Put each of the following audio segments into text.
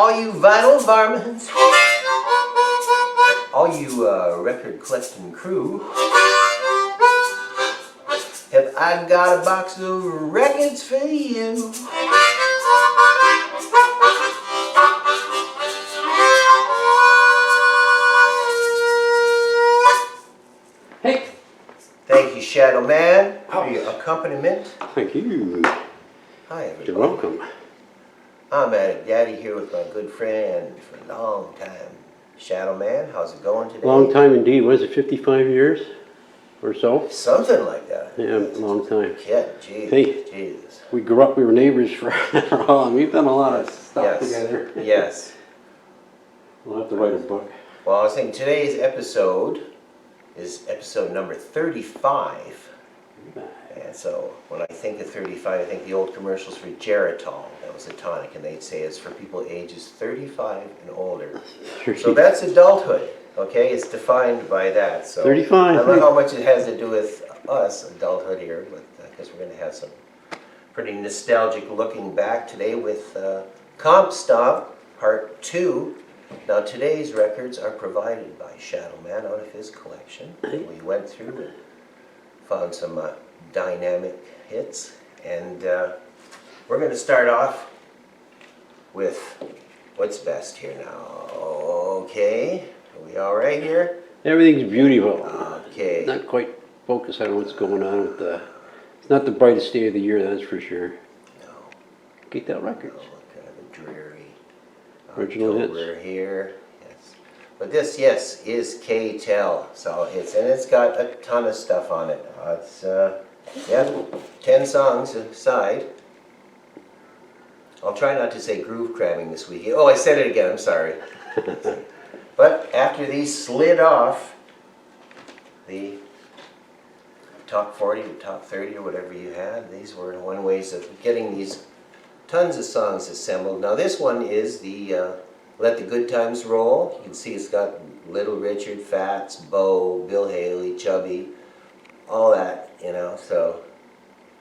all you vinyl varmints, all you record collecting crew, have I got a box of records for you. Hey! Thank you, Shadow Man, for your accompaniment. Thank you. Hi, everybody. You're welcome. I'm at Daddy here with my good friend for a long time, Shadow Man. How's it going today? Long time indeed. What is it, 55 years or so? Something like that. Yeah, long time. Yeah, geez. Hey. Jesus. We grew up, we were neighbors for a while. We've done a lot of stuff together. Yes. We'll have to write a book. Well, I was thinking today's episode is episode number 35. And so when I think of 35, I think the old commercials for Geritol. That was a tonic, and they'd say it's for people ages 35 and older. So that's adulthood, okay? It's defined by that. So 35. I don't know how much it has to do with us, adulthood here, but because we're going to have some pretty nostalgic looking back today with Comp Stomp Part 2. Now today's records are provided by Shadow Man out of his collection. We went through and found some dynamic hits, and we're going to start off with what's best here now. Okay, are we all right here? Everything's beautiful. Okay. Not quite focused on what's going on with the... It's not the brightest day of the year, that's for sure. No. Get that records. No, kind of a dreary Original hits. October here. Yes. But this, yes, is K-Tel. So it's got a ton of stuff on it. It's yeah, 10 songs aside. I'll try not to say groove cramming this week. Oh, I said it again, I'm sorry. But after these slid off the top 40 to top 30 or whatever you had, these were one ways of getting these tons of songs assembled. Now this one is the Let the Good Times Roll. You can see it's got Little Richard, Fats, Bo, Bill Haley, Chubby, all that, you know, so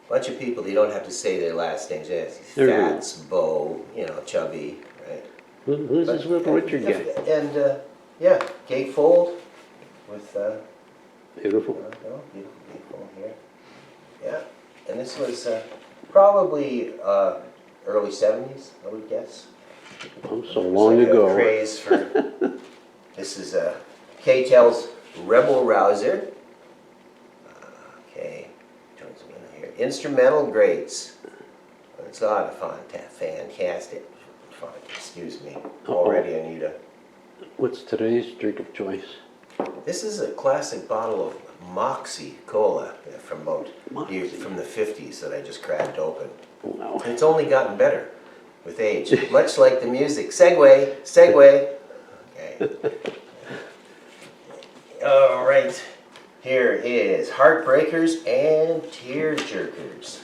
a bunch of people, they don't have to say their last names. Yes, Fats, Bo, you know, Chubby, right? Who's this Little Richard guy? And, yeah, Gatefold with, Beautiful. beautiful Gatefold here. Yeah, and this was probably early 70s, I would guess. Oh, so long ago. Craze for, this is K-Tel's Rebel Rouser. Okay, towards the window here. Instrumental greats. It's a lot of fun, fantastic fun. Excuse me. Already I need a... What's today's drink of choice? This is a classic bottle of Moxie Cola from the 50s that I just cracked open. Wow. It's only gotten better with age, much like the music. Segue, segue. Okay. All right. Here is Heartbreakers and Tear Jerkers.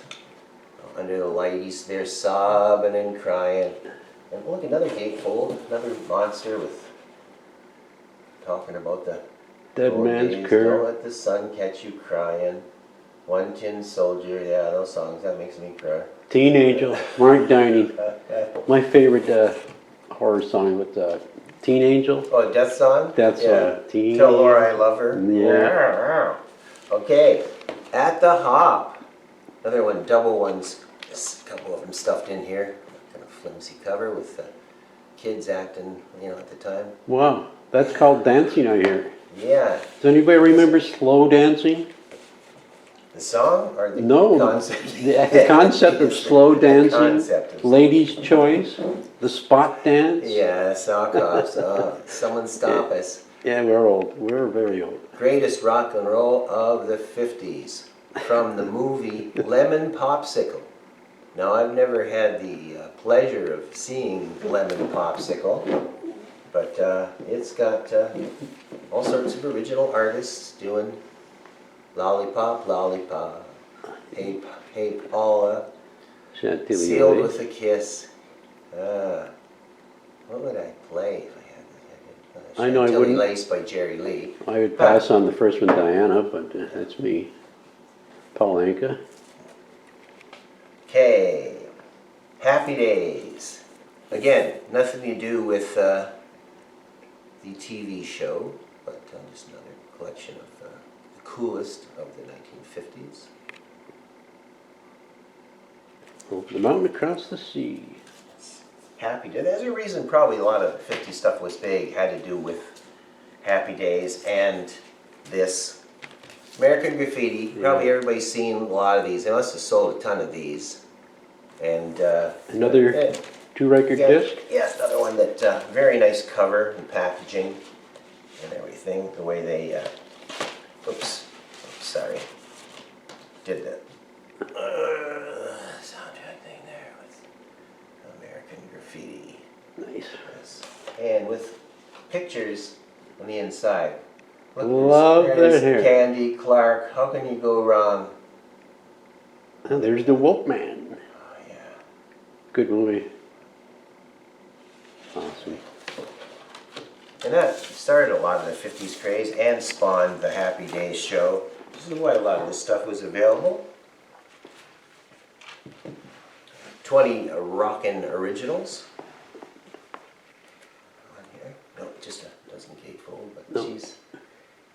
Under the lighties, they're sobbing and crying. And look, another gatefold, another monster with talking about the Dead Man's days. Curve. Don't let the sun catch you crying. One Tin Soldier, yeah, those songs, that makes me cry. Teen Angel, Mark Downey. My favorite horror song with Teen Angel. Oh, Death Song? Death yeah. Song. Teen Tell Laura I love her. Yeah. Okay, At the Hop. Another one, double ones. A couple of them stuffed in here. Kind of flimsy cover with kids acting, you know, at the time. Wow, that's called dancing out here. Yeah. Does anybody remember slow dancing? The song or the concept? The concept of slow dancing, concept ladies' choice, the spot dance. Yeah, sock cops. Someone stop us. Yeah, we're old. We're very old. Greatest rock and roll of the 50s from the movie Lemon Popsicle. Now, I've never had the pleasure of seeing Lemon Popsicle, but it's got all sorts of original artists doing Lollipop, Lollipop, Hey, Hey Paula, Sealed with a Kiss. What would I play if I had this? I know I wouldn't. Lace by Jerry Lee. I would pass on the first one, Diana, but that's me. Paul Anka. Okay, Happy Days. Again, nothing to do with the TV show, but just another collection of the coolest of the 1950s. Over the mountain across the sea. Happy Day. There's a reason probably a lot of the 50 stuff was big, had to do with Happy Days and this. American Graffiti, probably everybody's seen a lot of these. They must have sold a ton of these. And another 2-record disc? Yeah, another one that, very nice cover and packaging and everything. The way they, oops, sorry, did that soundtrack thing there with American Graffiti. Nice. Yes. And with pictures on the inside. Look, Love that hair. Candy, Clark, how can you go wrong? And there's the Wolfman. Oh, yeah. Good movie. Awesome. And that started a lot of the 50s craze and spawned the Happy Days show. This is why a lot of this stuff was available. 20 Rockin originals. On here. No, just a dozen gatefold, but No. she's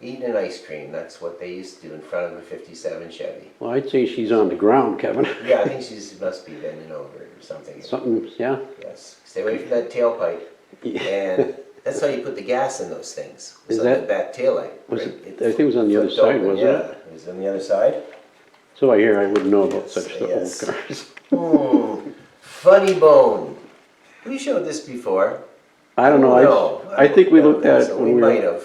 eating an ice cream. That's what they used to do in front of a 57 Chevy. Well, I'd say she's on the ground, Kevin. Yeah, I think she must be bending over or something. Something, yeah. Yes. Stay away from that tailpipe. And that's how you put the gas in those things. It's Is on that- the back taillight. Was right? it, I think it was on the other flipped side, open, wasn't yeah. it? It was on the other side. So I hear I wouldn't know about Yes, such stuff, yes. old cars. Funny Bone. We showed this before. I don't know. No, I think we looked at so it when we we might were, have.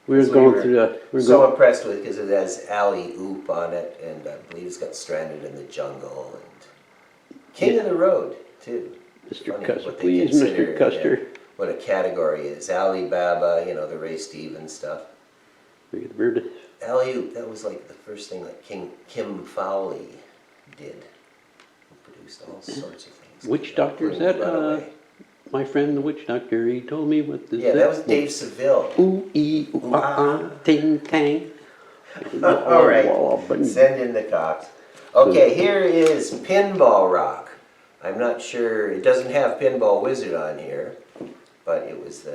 we were So going were through the, we were so going, impressed with it because it has Alley Oop on it, and I believe it's got Stranded in the Jungle and King of the Road too. Mr. Funny Custer, what they please, consider, Mr. Custer. what a category is. Alibaba, you know, the Ray Stevens stuff. We get the beard. Alley Oop, that was like the first thing that Kim Fowley did. He produced all sorts of things. Witch Doctor, is that, Runaway. my friend the witch doctor, he told me what this is. Yeah, that was Dave Seville. Ooh, ee, ooh, ah, ting, tang. All right, send in the cocks. Okay, here is Pinball Rock. I'm not sure, it doesn't have Pinball Wizard on here, but it's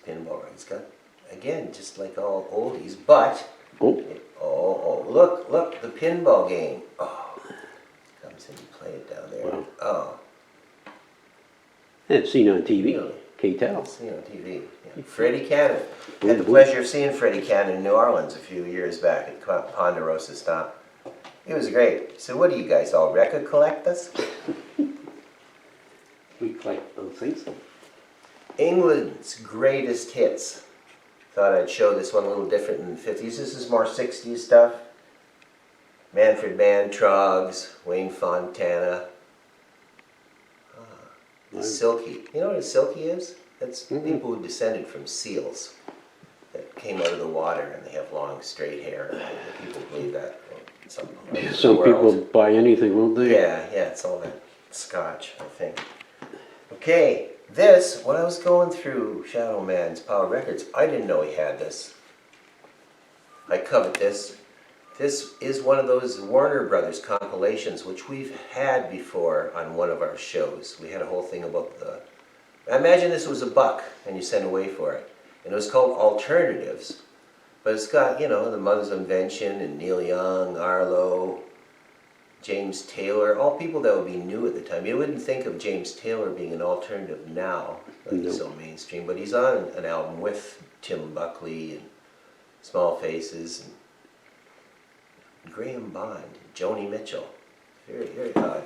Pinball Rock. It's got, again, just like all oldies, but, look, the pinball game. Oh, comes and you play it down there. Wow. Oh. It's seen on TV, Really? K-Tel. Seen on TV. Yeah. Freddie Cannon. Had the pleasure of seeing Freddie Cannon in New Orleans a few years back at Ponderosa Stop. It was great. So what do you guys all record collectors? We collect those things. England's greatest hits. Thought I'd show this one a little different than the 50s. This is more 60s stuff. Manfred Mann, Troggs, Wayne Fontana. Silky. You know what a Silky is? That's people who descended from seals that came out of the water and they have long straight hair. People believe that. Some people buy anything, won't they? Yeah, it's all that scotch, I think. Okay, this, when I was going through Shadow Man's Power Records, I didn't know he had this. I covet this. This is one of those Warner Brothers compilations which we've had before on one of our shows. We had a whole thing about I imagine this was $1 and you sent away for it. And it was called Alternatives. But it's got, you know, the Mother's Invention and Neil Young, Arlo, James Taylor, all people that would be new at the time. You wouldn't think of James Taylor being an alternative now, like he's so mainstream. But he's on an album with Tim Buckley and Small Faces and Graham Bond, Joni Mitchell. Very, very odd.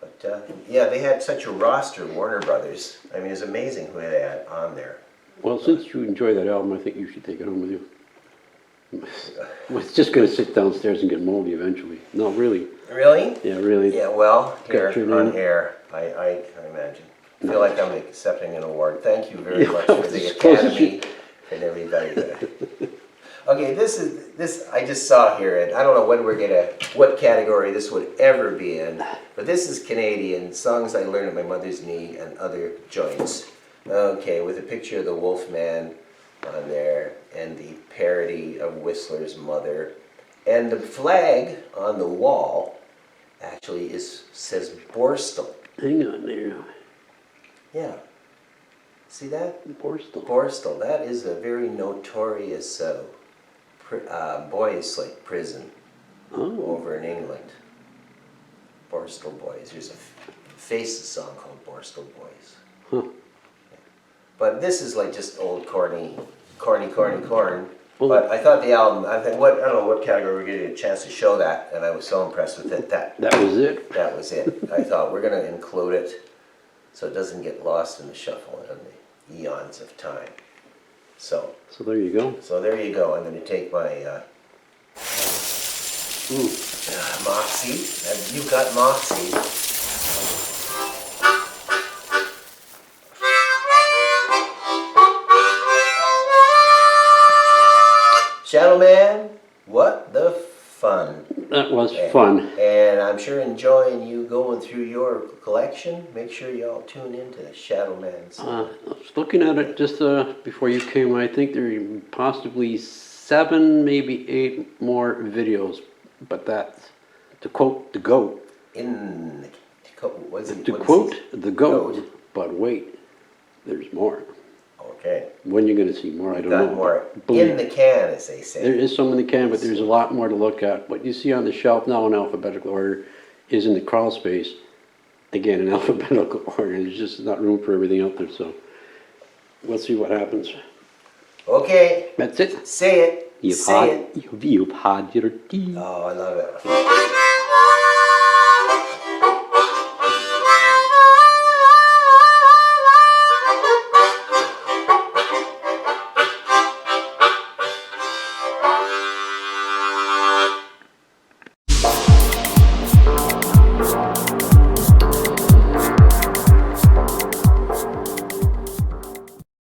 But yeah, they had such a roster, Warner Brothers. I mean, it's amazing who they had on there. Well, since you enjoy that album, I think you should take it home with you. It's just going to sit downstairs and get moldy eventually. No, really. Really? Yeah, really. Yeah, well, here Got your on name. air, I can imagine. I feel like I'm accepting an award. Thank you very much for the Suppose you Academy and everybody there. Okay, this I just saw here, and I don't know what category this would ever be in, but this is Canadian, songs I learned at my mother's knee and other joints. Okay, with a picture of the Wolfman on there, and the parody of Whistler's Mother, and the flag on the wall actually says Borstal. Hang on there. Yeah. See that? Borstal. Borstal. That is a very notorious boys' like prison Oh. over in England. Borstal Boys. There's a Faces song called Borstal Boys. Huh. But this is like just old corny. Well, Well, but I thought the album, I don't know what category we're getting a chance to show that, and I was so impressed with it that was it. that was it. I thought we're going to include it so it doesn't get lost in the shuffle and the eons of time. So So there you go. there you go. I'm going to take my Moxie. You've got Moxie. Shadow Man, what the fun. That was fun. And I'm sure enjoying you going through your collection. Make sure you all tune into Shadow Man's. I was looking at it just before you came. I think there are possibly 7, maybe 8 more videos. But that's, to quote the GOAT, the GOAT, but wait, there's more. Okay. When you're going to see more, I don't know. More in the can, as they say. There is some in the can, but there's a lot more to look at. What you see on the shelf now in alphabetical order is in the crawl space. Again, in alphabetical order. There's just not room for everything out there, so we'll see what happens. Okay. That's it. Say it. You've had your tea. Oh, I love it.